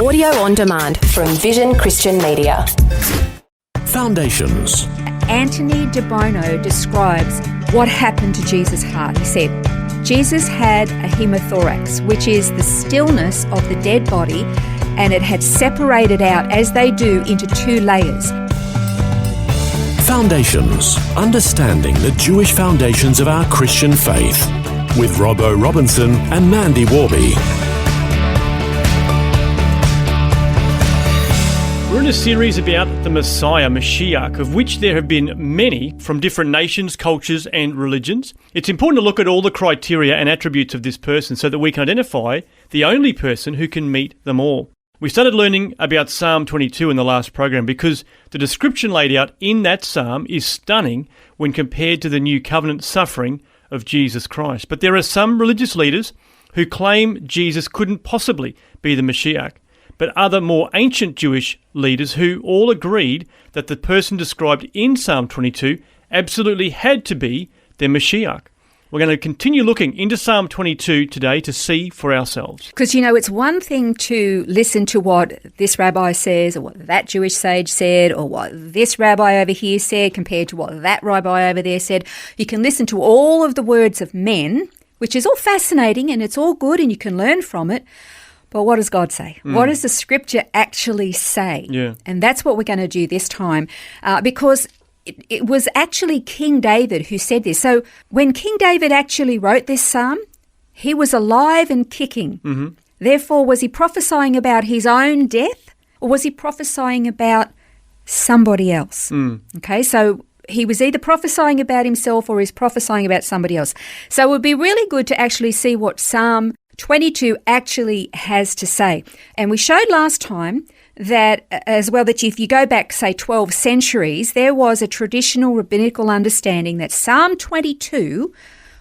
Audio on demand from Vision Christian Media. Foundations. Anthony de Bono describes what happened to Jesus' heart. He said, Jesus had a hemothorax, which is the stillness of the dead body, and it had separated out, as they do, into two layers. Foundations. Understanding the Jewish foundations of our Christian faith. With Robbo Robinson and Mandy Warby. We're in a series about the Messiah, Mashiach, of which there have been many from different nations, cultures and religions. It's important to look at all the criteria and attributes of this person so that we can identify the only person who can meet them all. We started learning about Psalm 22 in the last program because the description laid out in that psalm is stunning when compared to the new covenant suffering of Jesus Christ. But there are some religious leaders who claim Jesus couldn't possibly be the Mashiach, but other more ancient Jewish leaders who all agreed that the person described in Psalm 22 absolutely had to be their Mashiach. We're going to continue looking into Psalm 22 today to see for ourselves. Because, it's one thing to listen to what this rabbi says or what that Jewish sage said or what this rabbi over here said compared to what that rabbi over there said. You can listen to all of the words of men, which is all fascinating and it's all good and you can learn from it. But what does God say? What does the scripture actually say? Yeah. And that's what we're going to do this time because it was actually King David who said this. So when King David actually wrote this psalm, he was alive and kicking. Mm-hmm. Therefore, was he prophesying about his own death or was he prophesying about somebody else? Okay, so he was either prophesying about himself or he's prophesying about somebody else. So it would be really good to actually see what Psalm 22 actually has to say. And we showed last time that as well that if you go back, say, 12 centuries, there was a traditional rabbinical understanding that Psalm 22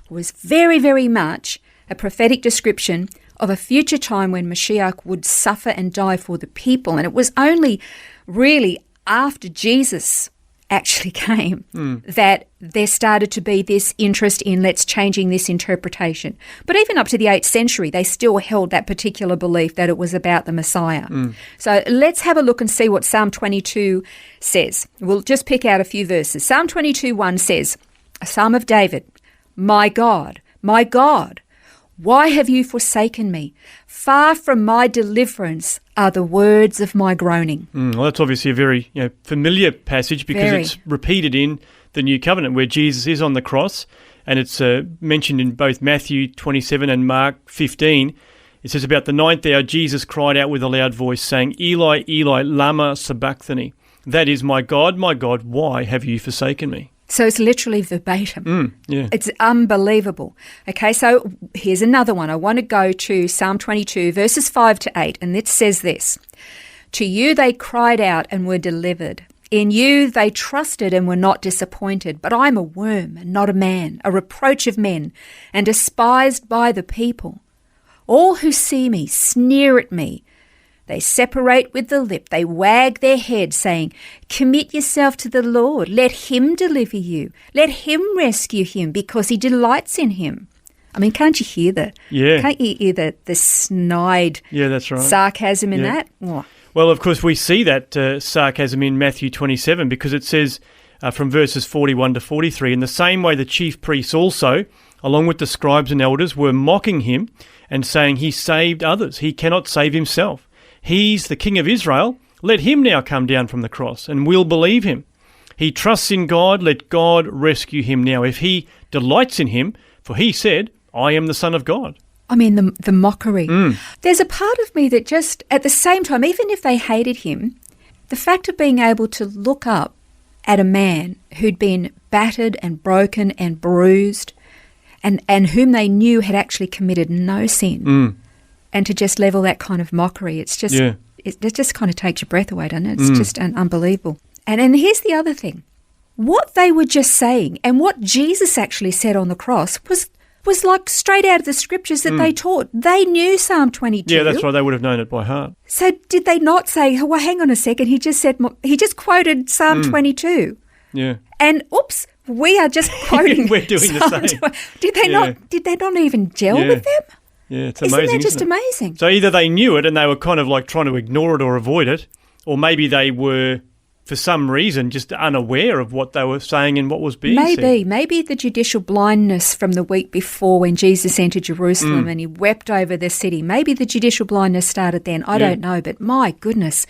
was very, very much a prophetic description of a future time when Mashiach would suffer and die for the people. And it was only really after Jesus actually came that there started to be this interest in let's changing this interpretation. But even up to the 8th century, they still held that particular belief that it was about the Messiah. So let's have a look and see what Psalm 22 says. We'll just pick out a few verses. Psalm 22:1 says, a psalm of David, my God, why have you forsaken me? Far from my deliverance are the words of my groaning. Well, that's obviously a very familiar passage because it's repeated in the New Covenant where Jesus is on the cross, and it's mentioned in both Matthew 27 and Mark 15. It says, about the 9th hour, Jesus cried out with a loud voice, saying, Eli, Eli, lama sabachthani. That is, my God, why have you forsaken me? So it's literally verbatim. Yeah. It's unbelievable. Okay, so here's another one. I want to go to Psalm 22, verses 5 to 8, and it says this. To you they cried out and were delivered. In you they trusted and were not disappointed. But I'm a worm and not a man, a reproach of men, and despised by the people. All who see me sneer at me. They separate with the lip. They wag their head, saying, commit yourself to the Lord. Let him deliver you. Let him rescue him because he delights in him. I mean, can't you hear that? Yeah. Can't you hear the snide that's right. sarcasm in that? Oh. Well, of course, we see that sarcasm in Matthew 27 because it says from verses 41 to 43, in the same way the chief priests also, along with the scribes and elders, were mocking him and saying he saved others. He cannot save himself. He's the King of Israel. Let him now come down from the cross, and we'll believe him. He trusts in God. Let God rescue him now. If he delights in him, for he said, I am the Son of God. I mean, the mockery. There's a part of me that just, at the same time, even if they hated him, the fact of being able to look up at a man who'd been battered and broken and bruised and whom they knew had actually committed no sin. And to just level that kind of mockery, it's just, it just kind of takes your breath away, doesn't it? It's just unbelievable. And here's the other thing. What they were just saying and what Jesus actually said on the cross was like straight out of the scriptures that they taught. They knew Psalm 22. Yeah, that's right. They would have known it by heart. So did they not say, well, hang on a second, he just quoted Psalm 22. Yeah. And oops, we are just quoting. We're doing the same. Did they not even gel with them? Yeah, it's Isn't amazing. that just isn't it? amazing? So either they knew it and they were kind of like trying to ignore it or avoid it, or maybe they were, for some reason, just unaware of what they were saying and what was being said. Maybe the judicial blindness from the week before when Jesus entered Jerusalem and he wept over the city. Maybe the judicial blindness started then. I don't know, but my goodness,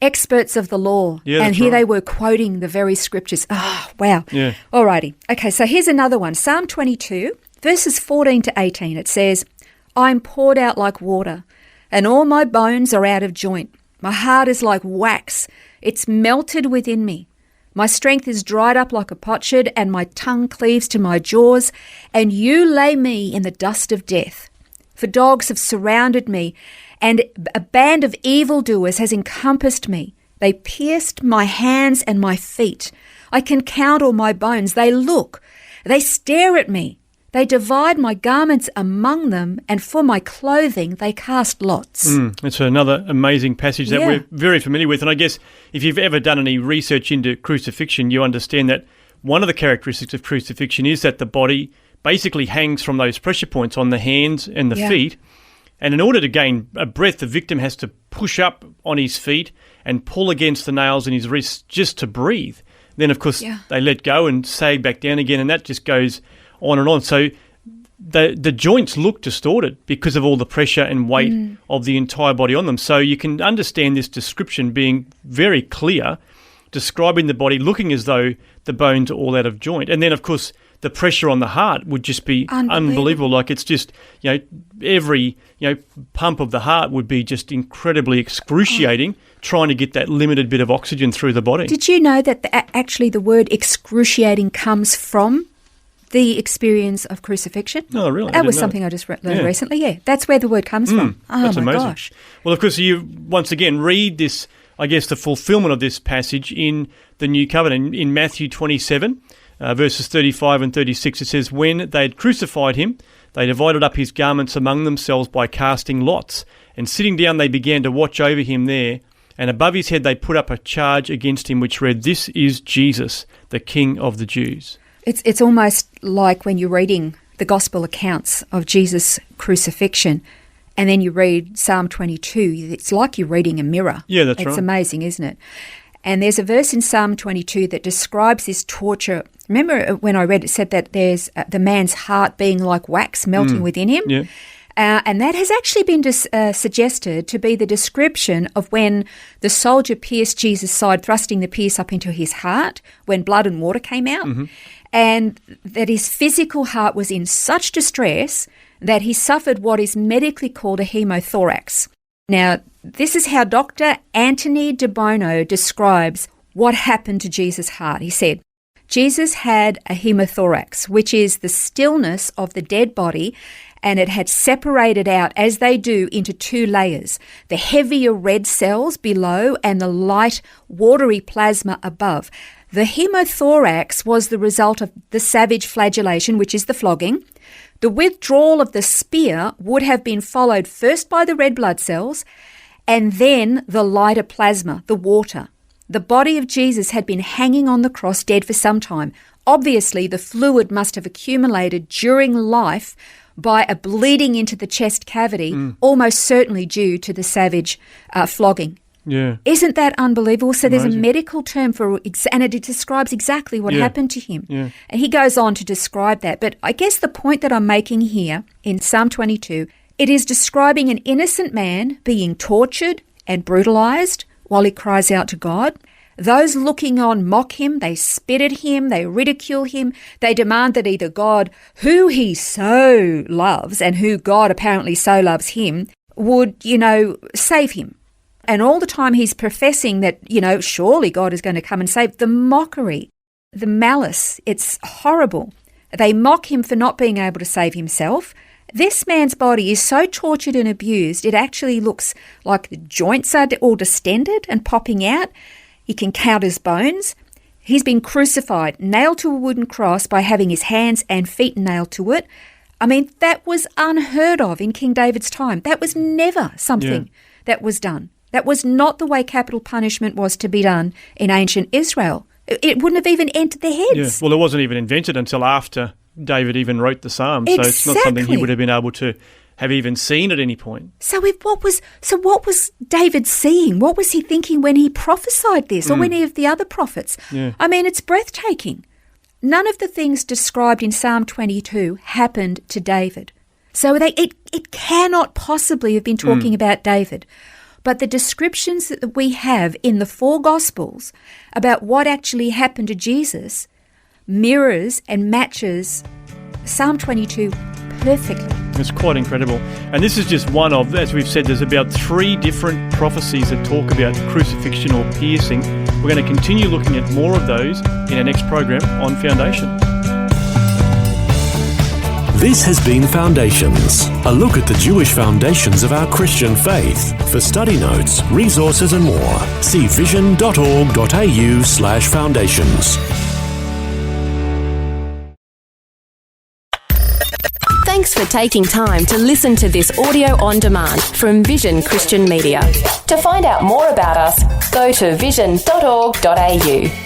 experts of the law. Yeah, and that's here right. they were quoting the very scriptures. Oh, wow. Yeah. Alrighty. Okay, so here's another one. Psalm 22, verses 14 to 18. It says, I'm poured out like water, and all my bones are out of joint. My heart is like wax. It's melted within me. My strength is dried up like a potsherd, and my tongue cleaves to my jaws, and you lay me in the dust of death. For dogs have surrounded me, and a band of evildoers has encompassed me. They pierced my hands and my feet. I can count all my bones. They look. They stare at me. They divide my garments among them, and for my clothing they cast lots. It's another amazing passage that Yeah. we're very familiar with. And I guess if you've ever done any research into crucifixion, you understand that one of the characteristics of crucifixion is that the body basically hangs from those pressure points on the hands and the feet. And in order to gain a breath, the victim has to push up on his feet and pull against the nails in his wrists just to breathe. Then, of course, they let go and sag back down again, and that just goes on and on. So the joints look distorted because of all the pressure and weight of the entire body on them. So you can understand this description being very clear, describing the body looking as though the bones are all out of joint. And then, of course, the pressure on the heart would just be unbelievable. Like it's just, every, pump of the heart would be just incredibly excruciating, trying to get that limited bit of oxygen through the body. Did you know that actually the word excruciating comes from the experience of crucifixion? Oh, really? That was something I just learned recently. Yeah, that's where the word comes from. Oh, That's my amazing. gosh. Well, of course, you once again read this, I guess, the fulfillment of this passage in the New Covenant. In Matthew 27, verses 35 and 36, it says, When they had crucified him, they divided up his garments among themselves by casting lots. And sitting down, they began to watch over him there. And above his head, they put up a charge against him, which read, This is Jesus, the King of the Jews. It's almost like when you're reading the gospel accounts of Jesus' crucifixion and then you read Psalm 22. It's like you're reading a mirror. Yeah, that's right. It's amazing, isn't it? And there's a verse in Psalm 22 that describes this torture. Remember when I read it, said that there's the man's heart being like wax melting within him? Yeah. And that has actually been suggested to be the description of when the soldier pierced Jesus' side, thrusting the pierce up into his heart when blood and water came out, and that his physical heart was in such distress that he suffered what is medically called a hemothorax. Now, this is how Dr. Anthony De Bono describes what happened to Jesus' heart. He said, Jesus had a hemothorax, which is the stillness of the dead body, and it had separated out, as they do, into two layers, the heavier red cells below and the light watery plasma above. The hemothorax was the result of the savage flagellation, which is the flogging. The withdrawal of the spear would have been followed first by the red blood cells and then the lighter plasma, the water. The body of Jesus had been hanging on the cross dead for some time. Obviously, the fluid must have accumulated during life by a bleeding into the chest cavity, almost certainly due to the savage flogging. Yeah. Isn't that unbelievable? So there's a Amazing. medical term for, and it describes exactly what happened to him. Yeah. And he goes on to describe that. But I guess the point that I'm making here in Psalm 22, it is describing an innocent man being tortured and brutalized while he cries out to God. Those looking on mock him, they spit at him, they ridicule him, they demand that either God, who he so loves and who God apparently so loves him, would, save him. And all the time he's professing that, surely God is going to come and save. The mockery, the malice, it's horrible. They mock him for not being able to save himself. This man's body is so tortured and abused, it actually looks like the joints are all distended and popping out. He can count his bones. He's been crucified, nailed to a wooden cross by having his hands and feet nailed to it. I mean, that was unheard of in King David's time. That was never something that was done. That was not the way capital punishment was to be done in ancient Israel. It wouldn't have even entered their heads. Yeah. Well, it wasn't even invented until after David even wrote the Psalms. So it's not something he would have been able to have even seen at any point. So what was David seeing? What was he thinking when he prophesied this, or any of the other prophets? Yeah. I mean, it's breathtaking. None of the things described in Psalm 22 happened to David. So it cannot possibly have been talking about David. But the descriptions that we have in the 4 Gospels about what actually happened to Jesus mirrors and matches Psalm 22 perfectly. It's quite incredible. And this is just one of, as we've said, there's about 3 different prophecies that talk about crucifixion or piercing. We're going to continue looking at more of those in our next program on Foundation. This has been Foundations, a look at the Jewish foundations of our Christian faith. For study notes, resources and more, see vision.org.au/foundations. Thanks for taking time to listen to this audio on demand from Vision Christian Media. To find out more about us, go to vision.org.au.